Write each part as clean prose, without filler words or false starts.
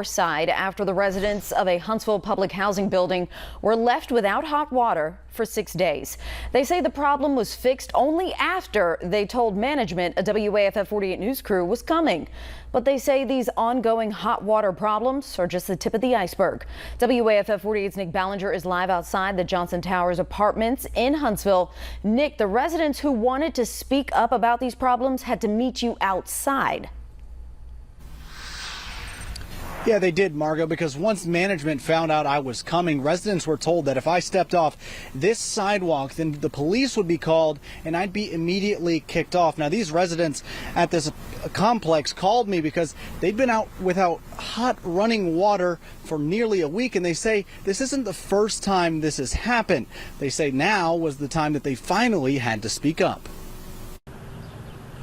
Side after the residents of a Huntsville public housing building were left without hot water for 6 days. They say the problem was fixed only after they told management a WAFF 48 news crew was coming. But they say these ongoing hot water problems are just the tip of the iceberg. WAFF 48's Nick Ballinger is live outside the Johnson Towers apartments in Huntsville. Nick, the residents who wanted to speak up about these problems had to meet you outside. Yeah, they did, Margot, because once management found out I was coming, residents were told that if I stepped off this sidewalk, then the police would be called and I'd be immediately kicked off. Now, these residents at this complex called me because they'd been out without hot running water for nearly a week, and they say this isn't the first time this has happened. They say now was the time that they finally had to speak up.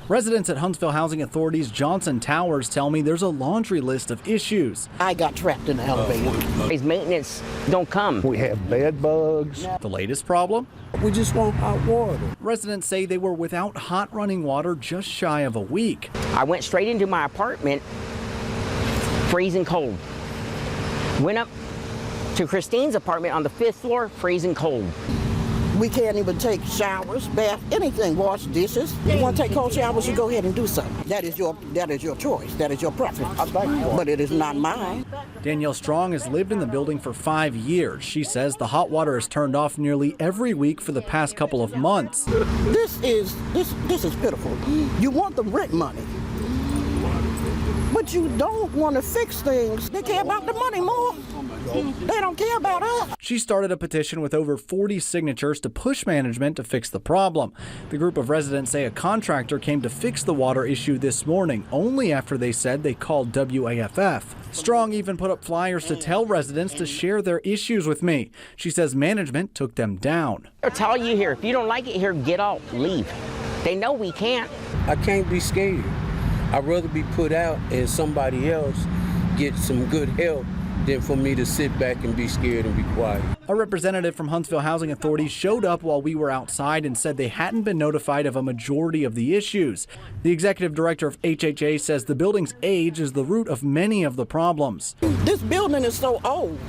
Residents at Huntsville Housing Authority's Johnson Towers tell me there's a laundry list of issues. I got trapped in the elevator. His maintenance don't come. We have bed bugs. The latest problem? We just want hot water. Residents say they were without hot running water just shy of a week. I went straight into my apartment, freezing cold. Went up to Christine's apartment on the 5th floor, freezing cold. We can't even take showers, bath, anything, wash dishes. You want to take cold showers, you go ahead and do something. That is your choice. That is your preference. But it is not mine. Danielle Strong has lived in the building for 5 years. She says the hot water is turned off nearly every week for the past couple of months. This is pitiful. You want the rent money, but you don't want to fix things. They care about the money more. They don't care about us. She started a petition with over 40 signatures to push management to fix the problem. The group of residents say a contractor came to fix the water issue this morning, only after they said they called WAFF. Strong even put up flyers to tell residents to share their issues with me. She says management took them down. They'll tell you here, if you don't like it here, get out, leave. They know we can't. I can't be scared. I'd rather be put out and somebody else get some good help than for me to sit back and be scared and be quiet. A representative from Huntsville Housing Authority showed up while we were outside and said they hadn't been notified of a majority of the issues. The executive director of HHA says the building's age is the root of many of the problems. This building is so old.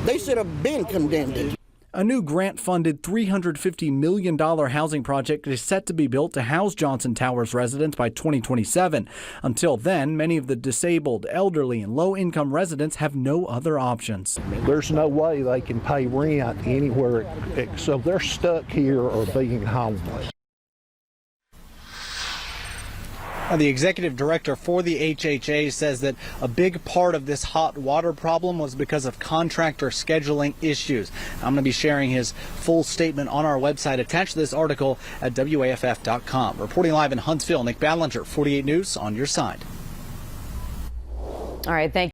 They should have been condemned. A new grant-funded $350 million housing project is set to be built to house Johnson Towers residents by 2027. Until then, many of the disabled, elderly, and low-income residents have no other options. There's no way they can pay rent anywhere, so they're stuck here or being homeless. The executive director for the HHA says that a big part of this hot water problem was because of contractor scheduling issues. I'm going to be sharing his full statement on our website attached to this article at WAFF.com. Reporting live in Huntsville, Nick Ballinger, 48 News, on your side. All right, thank you.